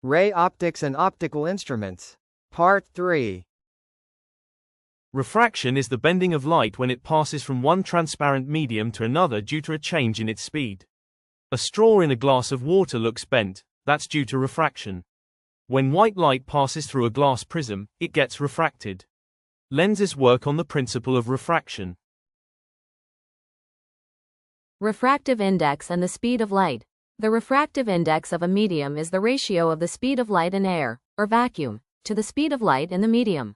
Ray optics and optical instruments. Part 3. Refraction is the bending of light when it passes from one transparent medium to another due to a change in its speed. A straw in a glass of water looks bent, that's due to refraction. When white light passes through a glass prism, it gets refracted. Lenses work on the principle of refraction. Refractive index and the speed of light. The refractive index of a medium is the ratio of the speed of light in air, or vacuum, to the speed of light in the medium.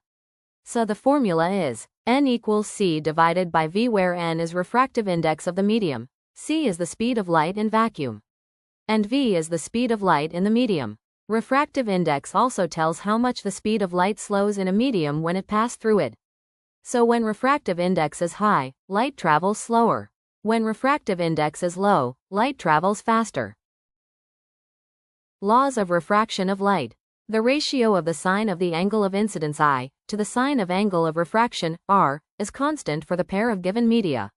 So the formula is n equals c divided by v, where n is refractive index of the medium, c is the speed of light in vacuum, and v is the speed of light in the medium. Refractive index also tells how much the speed of light slows in a medium when it passes through it. So when refractive index is high, light travels slower. When refractive index is low, light travels faster. Laws of refraction of light. The ratio of the sine of the angle of incidence I to the sine of angle of refraction R is constant for the pair of given media.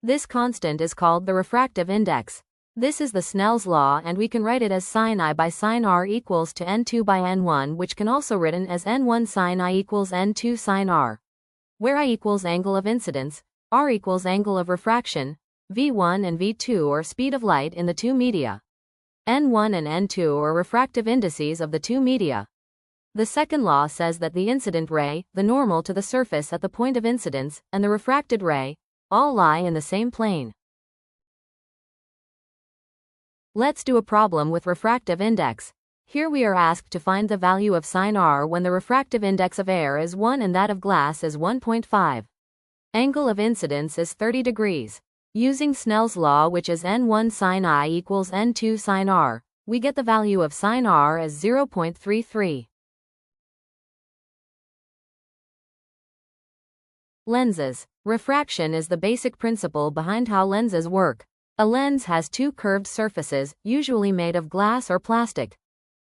This constant is called the refractive index. This is the Snell's law, and we can write it as sin I by sin R equals to n2 by n1, which can also written as n1 sin I equals n2 sin R, where I equals angle of incidence, R equals angle of refraction, V1 and V2 are speed of light in the two media. N1 and N2 are refractive indices of the two media. The second law says that the incident ray, the normal to the surface at the point of incidence, and the refracted ray, all lie in the same plane. Let's do a problem with refractive index. Here we are asked to find the value of sin R when the refractive index of air is 1 and that of glass is 1.5. Angle of incidence is 30 degrees. Using Snell's law, which is n1 sin I equals n2 sin R, we get the value of sin R as 0.33. Lenses. Refraction is the basic principle behind how lenses work. A lens has two curved surfaces, usually made of glass or plastic.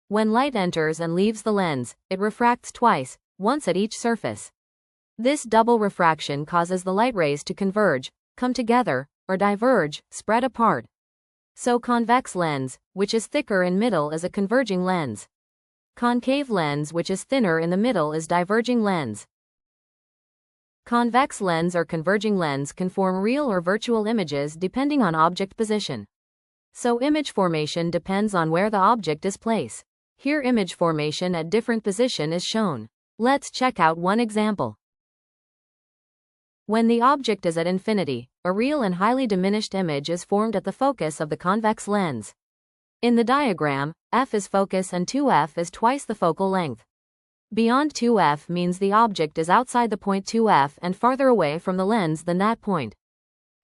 When light enters and leaves the lens, it refracts twice, once at each surface. This double refraction causes the light rays to converge, come together, or diverge, spread apart. So convex lens, which is thicker in middle, is a converging lens. Concave lens, which is thinner in the middle, is diverging lens. Convex lens or converging lens can form real or virtual images depending on object position. So image formation depends on where the object is placed. Here image formation at different position is shown. Let's check out one example. When the object is at infinity, a real and highly diminished image is formed at the focus of the convex lens. In the diagram, f is focus and 2f is twice the focal length. Beyond 2f means the object is outside the point 2f and farther away from the lens than that point.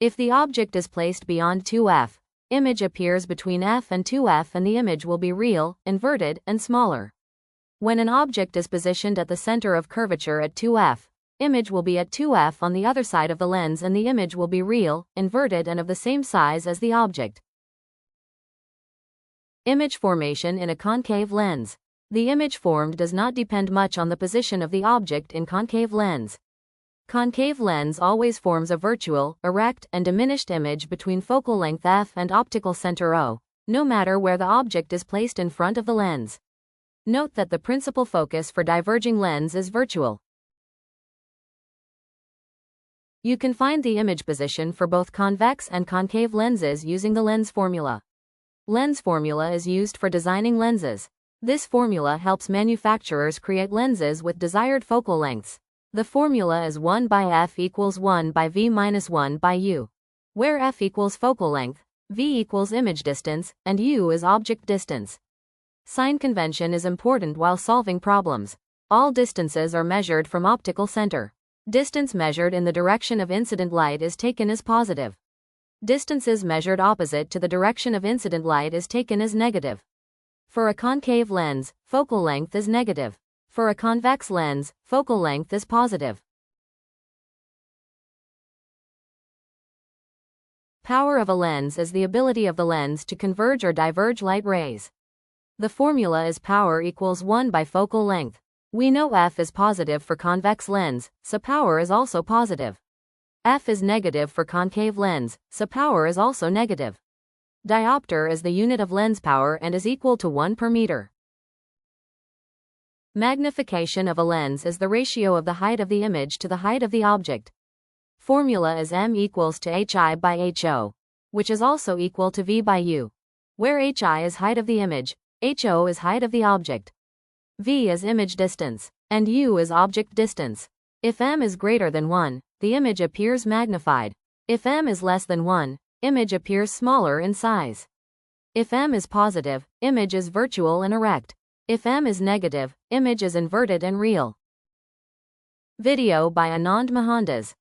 If the object is placed beyond 2f, image appears between f and 2f and the image will be real, inverted, and smaller. When an object is positioned at the center of curvature at 2f, image will be at 2f on the other side of the lens and the image will be real, inverted, and of the same size as the object. Image formation in a concave lens. The image formed does not depend much on the position of the object in concave lens. Concave lens always forms a virtual, erect, and diminished image between focal length f and optical center O, no matter where the object is placed in front of the lens. Note that the principal focus for diverging lens is virtual. You can find the image position for both convex and concave lenses using the lens formula. Lens formula is used for designing lenses. This formula helps manufacturers create lenses with desired focal lengths. The formula is 1 by f equals 1 by v minus 1 by u, where f equals focal length, v equals image distance, and u is object distance. Sign convention is important while solving problems. All distances are measured from optical center. Distance measured in the direction of incident light is taken as positive. Distances measured opposite to the direction of incident light is taken as negative. For a concave lens, focal length is negative. For a convex lens, focal length is positive. Power of a lens is the ability of the lens to converge or diverge light rays. The formula is power equals 1 by focal length. We know f is positive for convex lens, so power is also positive. F is negative for concave lens, so power is also negative. Dioptre is the unit of lens power and is equal to 1 per meter. Magnification of a lens is the ratio of the height of the image to the height of the object. Formula is m equals to hi by ho, which is also equal to v by u, where hi is height of the image, ho is height of the object, v is image distance, and u is object distance. If m is greater than 1, the image appears magnified. If m is less than 1, image appears smaller in size. If m is positive, image is virtual and erect. If m is negative, image is inverted and real. Video by Anand Mohandas.